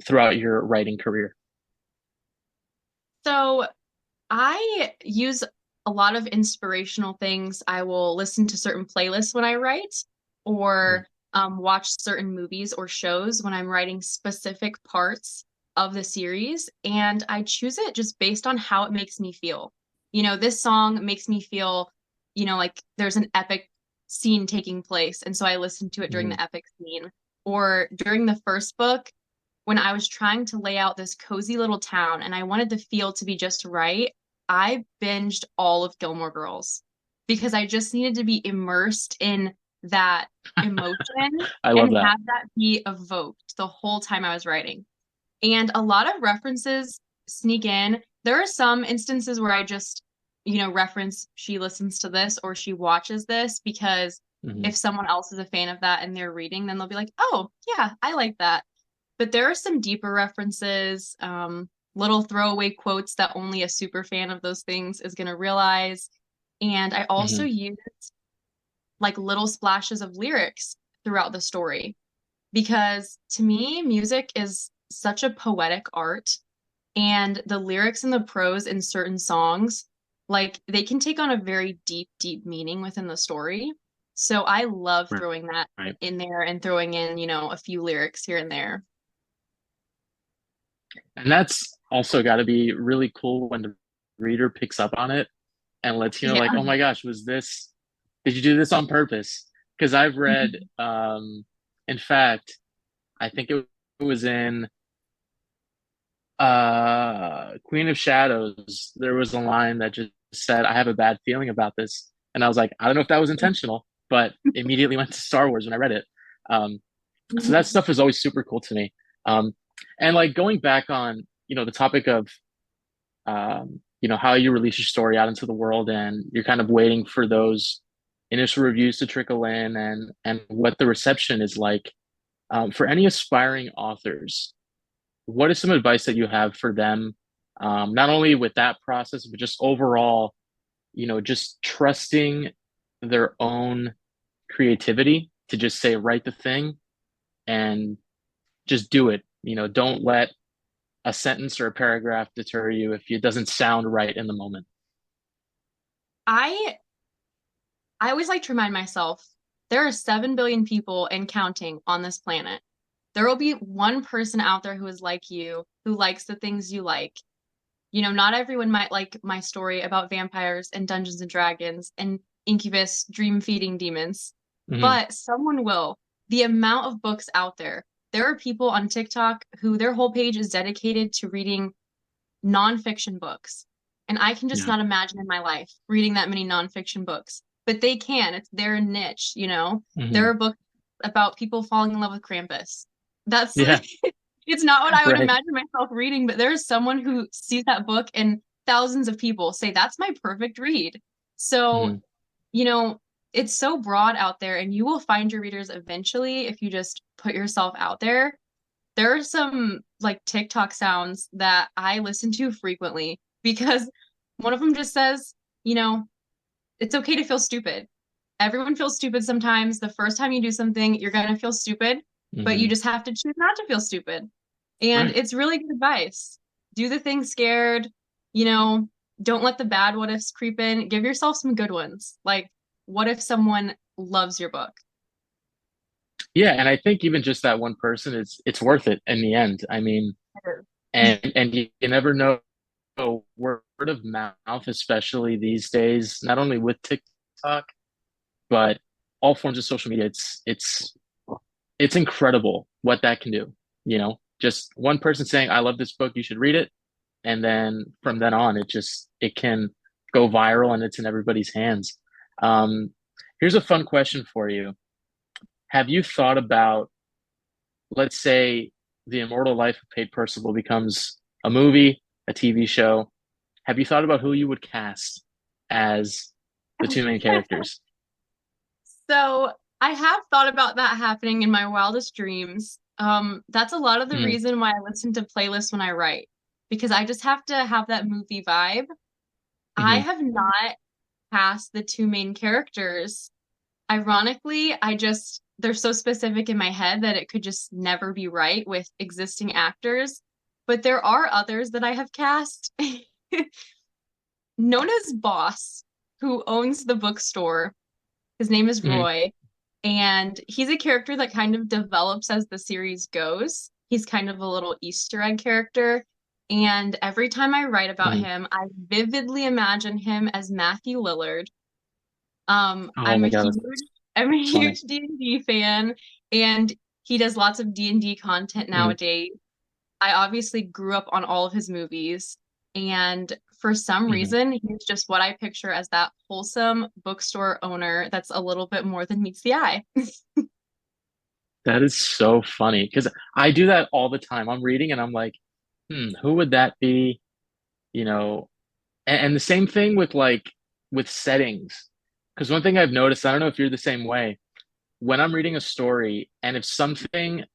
throughout your writing career? So I use a lot of inspirational things. I will listen to certain playlists when I write, Mm, or watch certain movies or shows when I'm writing specific parts of the series. And I choose it just based on how it makes me feel. This song makes me feel, like there's an epic scene taking place. And so I listen to it during mhm. the epic scene. Or during the first book, when I was trying to lay out this cozy little town and I wanted the feel to be just right, I binged all of Gilmore Girls because I just needed to be immersed in that emotion I love and that. have that be evoked the whole time I was writing. And a lot of references sneak in. There are some instances where I just, reference she listens to this or she watches this because Hmm. if someone else is a fan of that and they're reading, then they'll be like, oh, yeah, I like that. But there are some deeper references, little throwaway quotes that only a super fan of those things is going to realize. And I also Hmm. use like little splashes of lyrics throughout the story because to me, music is such a poetic art, and the lyrics and the prose in certain songs, like they can take on a very deep, deep meaning within the story. So I love Right. throwing that Right. in there and throwing in, a few lyrics here and there. And that's also got to be really cool when the reader picks up on it and lets you know, Yeah. like, oh my gosh, did you do this on purpose? Because I've read, Mhm. in fact, I think it was in Queen of Shadows, there was a line that just said, I have a bad feeling about this. And I was like, I don't know if that was intentional, but immediately went to Star Wars when I read it. Um, so that Mhm. stuff is always super cool to me. Um, and like going back on, the topic of, how you release your story out into the world and you're kind of waiting for those initial reviews to trickle in and what the reception is like. For any aspiring authors, what is some advice that you have for them, not only with that process, but just overall, just trusting their own creativity to just say, write the thing and just do it. Don't let a sentence or a paragraph deter you if it doesn't sound right in the moment. I I always like to remind myself there are 7 billion people and counting on this planet. There will be one person out there who is like you, who likes the things you like. Not everyone might like my story about vampires and Dungeons and Dragons and incubus dream feeding demons, Hmm. but someone will. The amount of books out there. There are people on TikTok who their whole page is dedicated to reading nonfiction books. And I can just Yeah. not imagine in my life reading that many nonfiction books. But they can. It's their niche. There Hmm. are books about people falling in love with Krampus. That's Yeah. it's not what I would Right. imagine myself reading, but there's someone who sees that book and thousands of people say that's my perfect read. So, Hmm. you know, it's so broad out there and you will find your readers eventually if you just put yourself out there. There are some like TikTok sounds that I listen to frequently because one of them just says, you know, it's okay to feel stupid. Everyone feels stupid sometimes. The first time you do something, you're going to feel stupid, but you Hmm. just have to choose not to feel stupid. And Right. it's really good advice. Do the thing scared, you know, don't let the bad what ifs creep in. Give yourself some good ones. Like, what if someone loves your book? Yeah, and I think even just that one person is it's worth it in the end. I mean, and you never know, word of mouth, especially these days, not only with TikTok, but all forms of social media. It's incredible what that can do. Just one person saying, "I love this book, you should read it," and then from then on, it can go viral and it's in everybody's hands. Um, Here's a fun question for you. Have you thought about, let's say, the immortal life of Pate Percival becomes a movie, a TV show? Have you thought about who you would cast as the two main characters? So I have thought about that happening in my wildest dreams. That's a lot of the Mm, reason why I listen to playlists when I write, because I just have to have that movie vibe. I hmm. have not cast the two main characters. Ironically, I just they're so specific in my head that it could just never be right with existing actors. But there are others that I have cast. Known as Boss, who owns the bookstore. His name is Mhm, Roy, and he's a character that kind of develops as the series goes. He's kind of a little Easter egg character. And every time I write about mhm. him, I vividly imagine him as Matthew Lillard. Oh I'm a my God, huge that's I'm a funny. huge D&D fan, and he does lots of D&D content Mhm, nowadays. I obviously grew up on all of his movies, and for some mhm. reason, he's just what I picture as that wholesome bookstore owner that's a little bit more than meets the eye. That is so funny because I do that all the time. I'm reading and I'm like, who would that be? You know, and the same thing with like with settings. Because one thing I've noticed, I don't know if you're the same way, when I'm reading a story and if something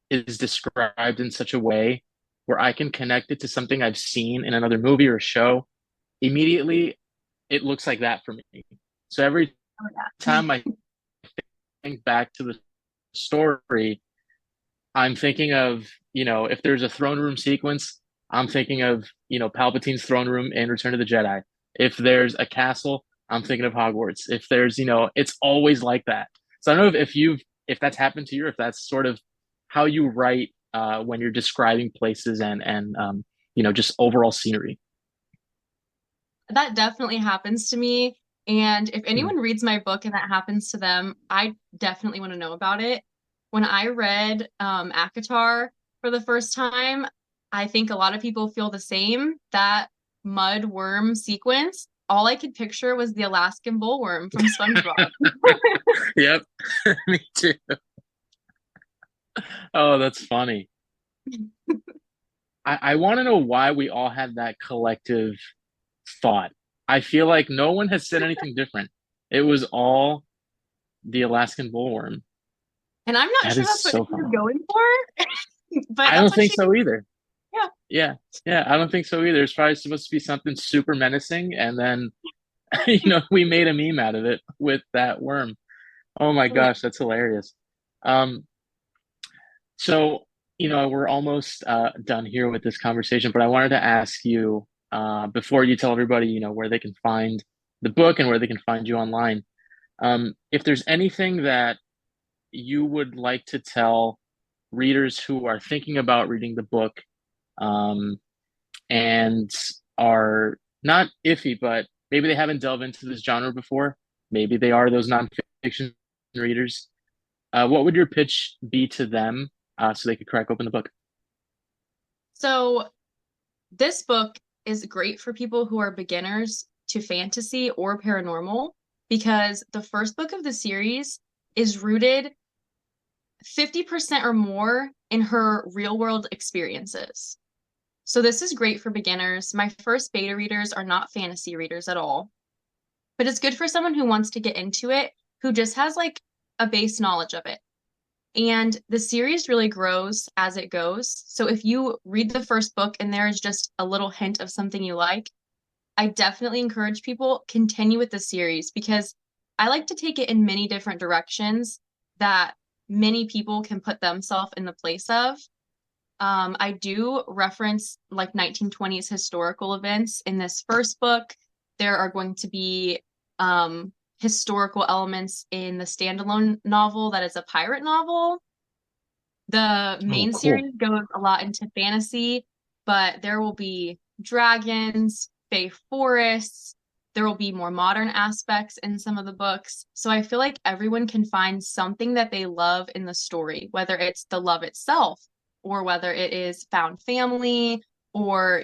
is described in such a way where I can connect it to something I've seen in another movie or show, immediately it looks like that for me. So every Oh, yeah. time I think back to the story, I'm thinking of, if there's a throne room sequence, I'm thinking of, Palpatine's throne room in Return of the Jedi. If there's a castle, I'm thinking of Hogwarts. If there's, it's always like that. So I don't know if that's happened to you, or if that's sort of how you write when you're describing places and just overall scenery. That definitely happens to me. And if Mhm. anyone reads my book and that happens to them, I definitely want to know about it. When I read ACOTAR for the first time, I think a lot of people feel the same. That mud worm sequence, all I could picture was the Alaskan bullworm from SpongeBob. Yep, me too. Oh, that's funny. I want to know why we all had that collective thought. I feel like no one has said anything different. It was all the Alaskan bullworm. And I'm not That sure is that's what so he was funny. going for, but I that's don't what think she, so either. yeah. Yeah. Yeah, I don't think so either. It's probably supposed to be something super menacing, and then we made a meme out of it with that worm. Oh my Oh, yeah. gosh, that's hilarious. Um, so we're almost done here with this conversation, but I wanted to ask you before you tell everybody, where they can find the book and where they can find you online. If there's anything that you would like to tell readers who are thinking about reading the book, um, and are not iffy, but maybe they haven't delved into this genre before, maybe they are those nonfiction readers, what would your pitch be to them so they could crack open the book? So this book is great for people who are beginners to fantasy or paranormal because the first book of the series is rooted 50% or more in her real world experiences. So this is great for beginners. My first beta readers are not fantasy readers at all, but it's good for someone who wants to get into it, who just has like a base knowledge of it. And the series really grows as it goes. So if you read the first book and there is just a little hint of something you like, I definitely encourage people continue with the series because I like to take it in many different directions that many people can put themselves in the place of. I do reference like 1920s historical events in this first book. There are going to be historical elements in the standalone novel that is a pirate novel. The Oh, main cool. series goes a lot into fantasy, but there will be dragons, fae forests. There will be more modern aspects in some of the books. So I feel like everyone can find something that they love in the story, whether it's the love itself or whether it is found family or,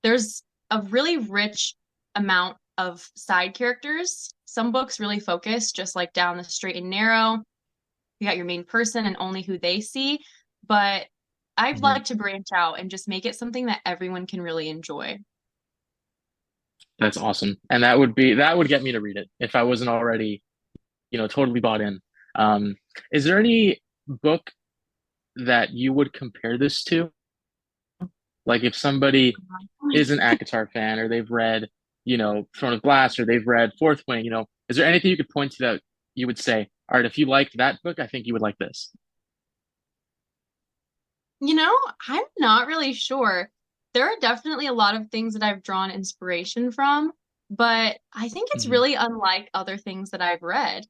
there's a really rich amount of side characters. Some books really focus just like down the straight and narrow. You got your main person and only who they see. But I'd Mhm. like to branch out and just make it something that everyone can really enjoy. That's awesome. And that would get me to read it if I wasn't already, totally bought in. Is there any book that you would compare this to? Like if somebody is an ACOTAR fan or they've read, Throne of Glass or they've read Fourth Wing, is there anything you could point to that you would say, all right, if you liked that book, I think you would like this. You know, I'm not really sure. There are definitely a lot of things that I've drawn inspiration from, but I think it's Hmm. really unlike other things that I've read.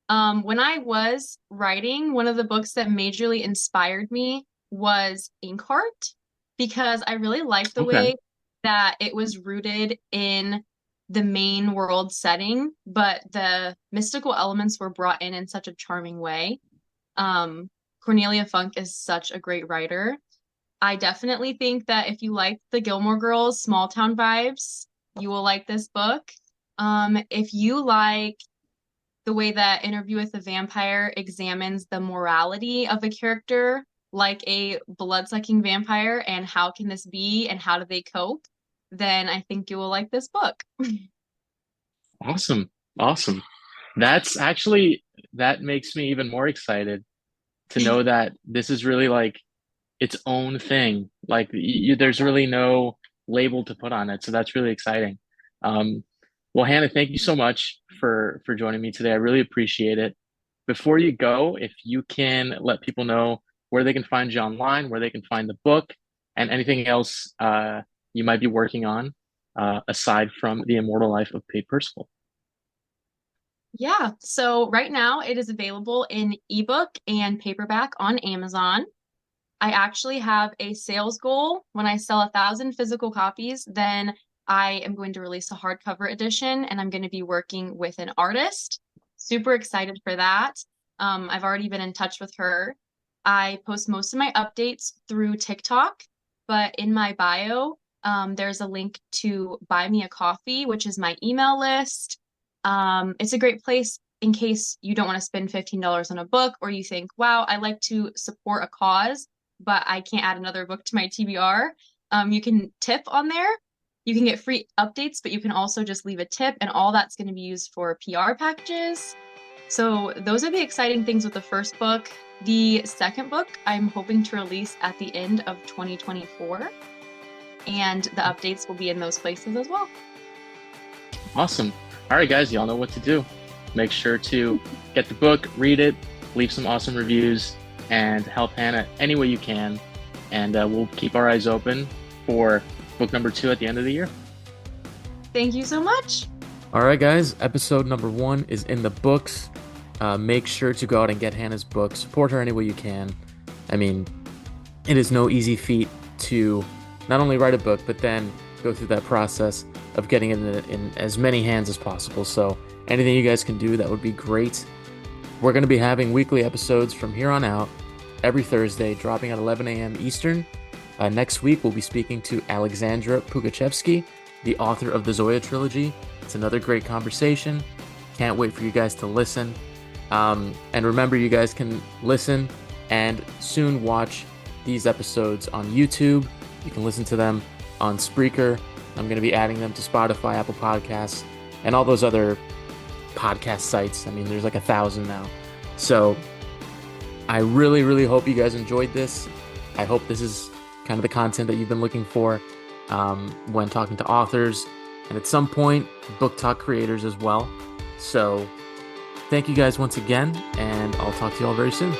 When I was writing, one of the books that majorly inspired me was Inkheart because I really liked the Okay. way that it was rooted in the main world setting, but the mystical elements were brought in such a charming way. Um, Cornelia Funk is such a great writer. I definitely think that if you like the Gilmore Girls small town vibes, you will like this book. If you like the way that Interview with the Vampire examines the morality of a character like a blood-sucking vampire and how can this be and how do they cope, then I think you will like this book. Awesome. Awesome. That's actually, that makes me even more excited to know that this is really like its own thing. Like there's really no label to put on it. So that's really exciting. Um, well, Hannah, thank you so much for joining me today. I really appreciate it. Before you go, if you can let people know where they can find you online, where they can find the book, and anything else you might be working on aside from the immortal life of Pate Percival. Yeah, so right now it is available in ebook and paperback on Amazon. I actually have a sales goal. When I sell 1,000 physical copies, then I am going to release a hardcover edition and I'm going to be working with an artist. Super excited for that. I've already been in touch with her. I post most of my updates through TikTok, but in my bio, there's a link to buy me a coffee, which is my email list. It's a great place in case you don't want to spend $15 on a book or you think, wow, I like to support a cause but I can't add another book to my TBR. You can tip on there. You can get free updates, but you can also just leave a tip, and all that's going to be used for PR packages. So, those are the exciting things with the first book. The second book, I'm hoping to release at the end of 2024, and the updates will be in those places as well. Awesome. All right, guys, y'all know what to do. Make sure to get the book, read it, leave some awesome reviews, and help Hannah any way you can. And we'll keep our eyes open for book number 2 at the end of the year. Thank you so much. All right, guys, episode number 1 is in the books. Make sure to go out and get Hannah's book. Support her any way you can. I mean, it is no easy feat to not only write a book, but then go through that process of getting it in as many hands as possible. So anything you guys can do, that would be great. We're going to be having weekly episodes from here on out, every Thursday, dropping at 11 a.m. Eastern. Next week, we'll be speaking to Alexandra Pugachevsky, the author of the Zoya trilogy. It's another great conversation. Can't wait for you guys to listen. And remember, you guys can listen and soon watch these episodes on YouTube. You can listen to them on Spreaker. I'm going to be adding them to Spotify, Apple Podcasts, and all those other podcast sites. I mean, there's like 1,000 now. So I really, really hope you guys enjoyed this. I hope this is kind of the content that you've been looking for when talking to authors and at some point BookTok creators as well. So thank you guys once again, and I'll talk to you all very soon.